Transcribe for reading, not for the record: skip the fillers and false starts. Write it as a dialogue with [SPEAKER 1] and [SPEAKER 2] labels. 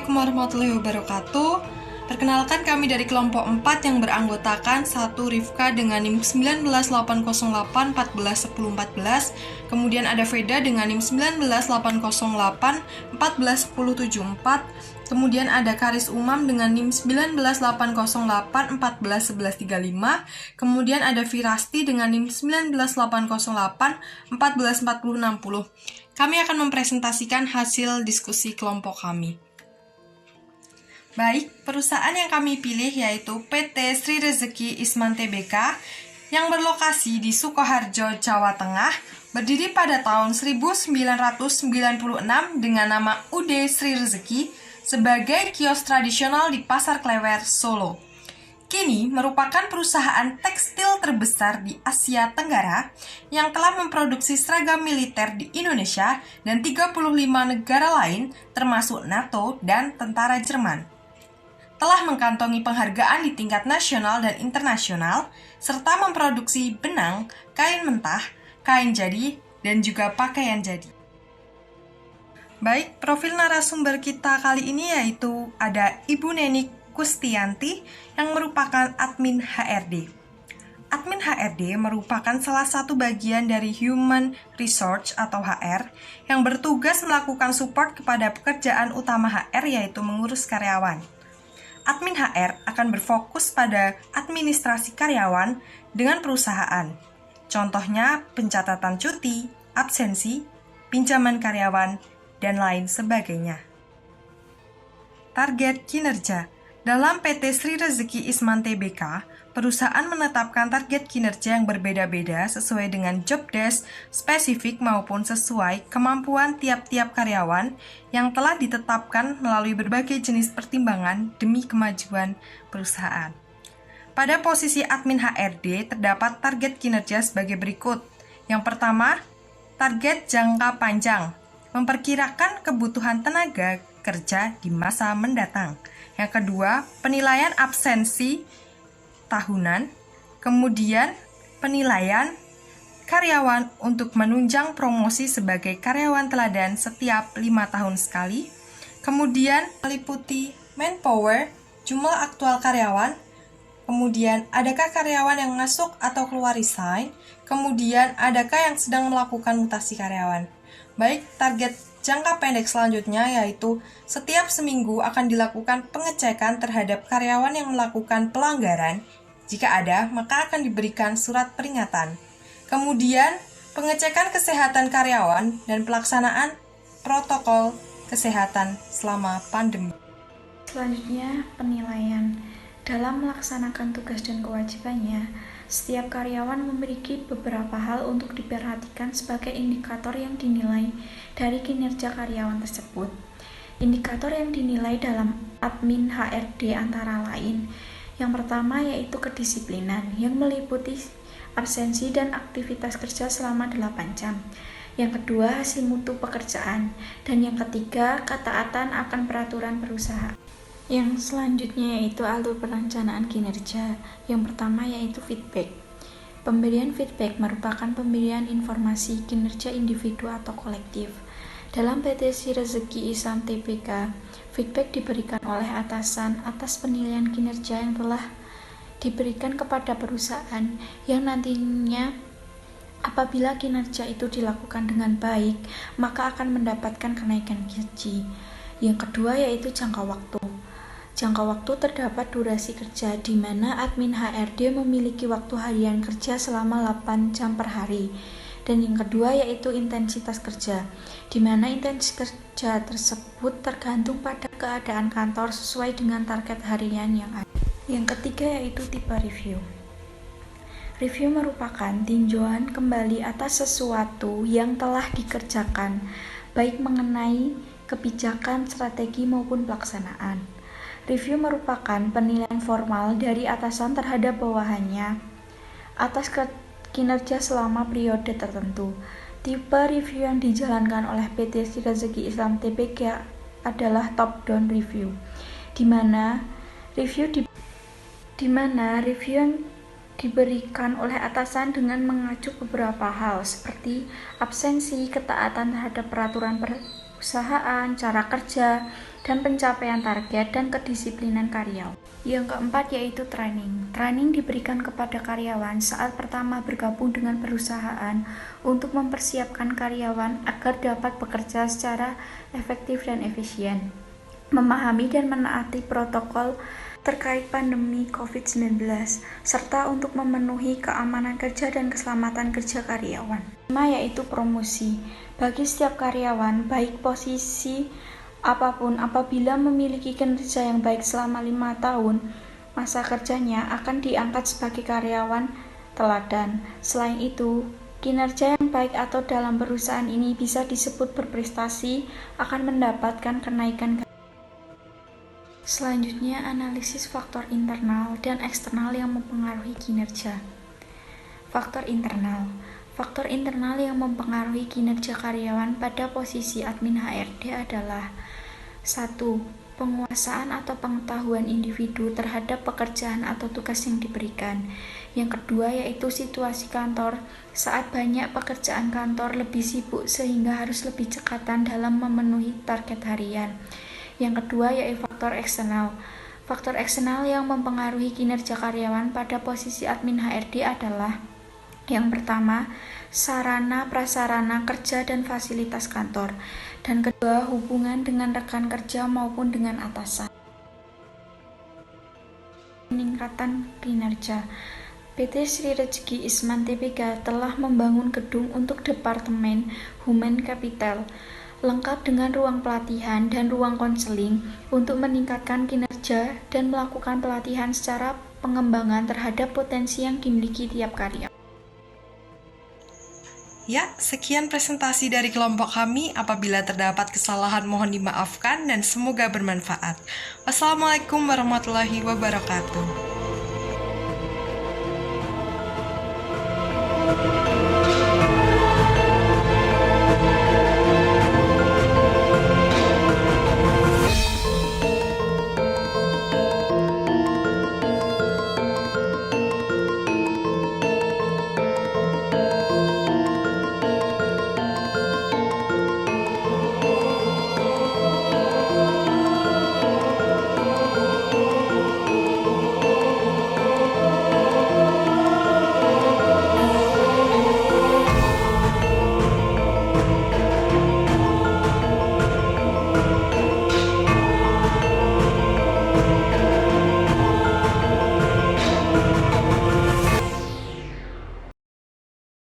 [SPEAKER 1] Assalamualaikum warahmatullahi wabarakatuh. Perkenalkan kami dari kelompok 4 yang beranggotakan 1 Rifka dengan NIM 19808141014. Kemudian ada Veda dengan NIM 19808141074. Kemudian ada Karis Umam dengan NIM 19808141135. Kemudian ada Firasti dengan NIM 19808144060. Kami akan mempresentasikan hasil diskusi kelompok kami. Baik, perusahaan yang kami pilih yaitu PT Sri Rezeki Isman Tbk yang berlokasi di Sukoharjo, Jawa Tengah, berdiri pada tahun 1996 dengan nama UD Sri Rezeki sebagai kios tradisional di Pasar Klewer, Solo. Kini merupakan perusahaan tekstil terbesar di Asia Tenggara yang telah memproduksi seragam militer di Indonesia dan 35 negara lain termasuk NATO dan tentara Jerman. Telah mengantongi penghargaan di tingkat nasional dan internasional serta memproduksi benang, kain mentah, kain jadi, dan juga pakaian jadi. Baik, profil narasumber kita kali ini yaitu ada Ibu Neni Kustianti yang merupakan admin HRD. Admin HRD merupakan salah satu bagian dari Human Resource atau HR yang bertugas melakukan support kepada pekerjaan utama HR yaitu mengurus karyawan. Admin HR akan berfokus pada administrasi karyawan dengan perusahaan. Contohnya pencatatan cuti, absensi, pinjaman karyawan, dan lain sebagainya. Target kinerja. Dalam PT Sri Rezeki Isman Tbk, perusahaan menetapkan target kinerja yang berbeda-beda sesuai dengan job desk spesifik maupun sesuai kemampuan tiap-tiap karyawan yang telah ditetapkan melalui berbagai jenis pertimbangan demi kemajuan perusahaan. Pada posisi admin HRD terdapat target kinerja sebagai berikut. Yang pertama, target jangka panjang, memperkirakan kebutuhan tenaga kerja di masa mendatang. Yang kedua, penilaian absensi tahunan. Kemudian, penilaian karyawan untuk menunjang promosi sebagai karyawan teladan setiap 5 tahun sekali. Kemudian, meliputi manpower, jumlah aktual karyawan. Kemudian, adakah karyawan yang masuk atau keluar resign? Kemudian, adakah yang sedang melakukan mutasi karyawan? Baik, target jangka pendek selanjutnya yaitu setiap seminggu akan dilakukan pengecekan terhadap karyawan yang melakukan pelanggaran. Jika ada, maka akan diberikan surat peringatan. Kemudian, pengecekan kesehatan karyawan dan pelaksanaan protokol kesehatan selama pandemi.
[SPEAKER 2] Selanjutnya, penilaian. Dalam melaksanakan tugas dan kewajibannya, setiap karyawan memiliki beberapa hal untuk diperhatikan sebagai indikator yang dinilai dari kinerja karyawan tersebut. Indikator yang dinilai dalam admin HRD antara lain, yang pertama yaitu kedisiplinan, yang meliputi absensi dan aktivitas kerja selama 8 jam. Yang kedua, hasil mutu pekerjaan. Dan yang ketiga, ketaatan akan peraturan perusahaan. Yang selanjutnya yaitu alur perencanaan kinerja. Yang pertama yaitu feedback. Pemberian feedback merupakan pemberian informasi kinerja individu atau kolektif. Dalam PT Sri Rezeki Isman Tbk, feedback diberikan oleh atasan atas penilaian kinerja yang telah diberikan kepada perusahaan yang nantinya apabila kinerja itu dilakukan dengan baik, maka akan mendapatkan kenaikan gaji. Yang kedua yaitu jangka waktu. Jangka waktu terdapat durasi kerja di mana admin HRD memiliki waktu harian kerja selama 8 jam per hari. Dan yang kedua yaitu intensitas kerja, di mana intensitas kerja tersebut tergantung pada keadaan kantor sesuai dengan target harian yang ada. Yang ketiga yaitu tipe review. Review merupakan tinjauan kembali atas sesuatu yang telah dikerjakan, baik mengenai kebijakan, strategi maupun pelaksanaan. Review merupakan penilaian formal dari atasan terhadap bawahannya atas kinerja selama periode tertentu. Tipe review yang dijalankan oleh PT Sri Rezeki Isman Tbk adalah top-down review, di mana review yang diberikan oleh atasan dengan mengacu beberapa hal seperti absensi, ketaatan terhadap peraturan perusahaan, cara kerja, dan pencapaian target dan kedisiplinan karyawan. Yang keempat yaitu training. Training diberikan kepada karyawan saat pertama bergabung dengan perusahaan untuk mempersiapkan karyawan agar dapat bekerja secara efektif dan efisien, memahami dan menaati protokol terkait pandemi COVID-19, serta untuk memenuhi keamanan kerja dan keselamatan kerja karyawan. Kelima yaitu promosi. Bagi setiap karyawan, baik posisi apapun, apabila memiliki kinerja yang baik selama 5 tahun, masa kerjanya akan diangkat sebagai karyawan teladan. Selain itu, kinerja yang baik atau dalam perusahaan ini bisa disebut berprestasi akan mendapatkan kenaikan. Selanjutnya, analisis faktor internal dan eksternal yang mempengaruhi kinerja. Faktor internal. Faktor internal yang mempengaruhi kinerja karyawan pada posisi admin HRD adalah 1. Penguasaan atau pengetahuan individu terhadap pekerjaan atau tugas yang diberikan. Yang kedua yaitu situasi kantor saat banyak pekerjaan kantor lebih sibuk sehingga harus lebih cekatan dalam memenuhi target harian. Yang kedua yaitu faktor eksternal. Faktor eksternal yang mempengaruhi kinerja karyawan pada posisi admin HRD adalah yang pertama, sarana prasarana kerja dan fasilitas kantor. Dan kedua, hubungan dengan rekan kerja maupun dengan atasan. Peningkatan kinerja. PT Sri Rezeki Isman Tbk telah membangun gedung untuk Departemen Human Capital lengkap dengan ruang pelatihan dan ruang konseling untuk meningkatkan kinerja dan melakukan pelatihan secara pengembangan terhadap potensi yang dimiliki tiap karyawan.
[SPEAKER 1] Ya, sekian presentasi dari kelompok kami. Apabila terdapat kesalahan mohon dimaafkan dan semoga bermanfaat. Wassalamualaikum warahmatullahi wabarakatuh.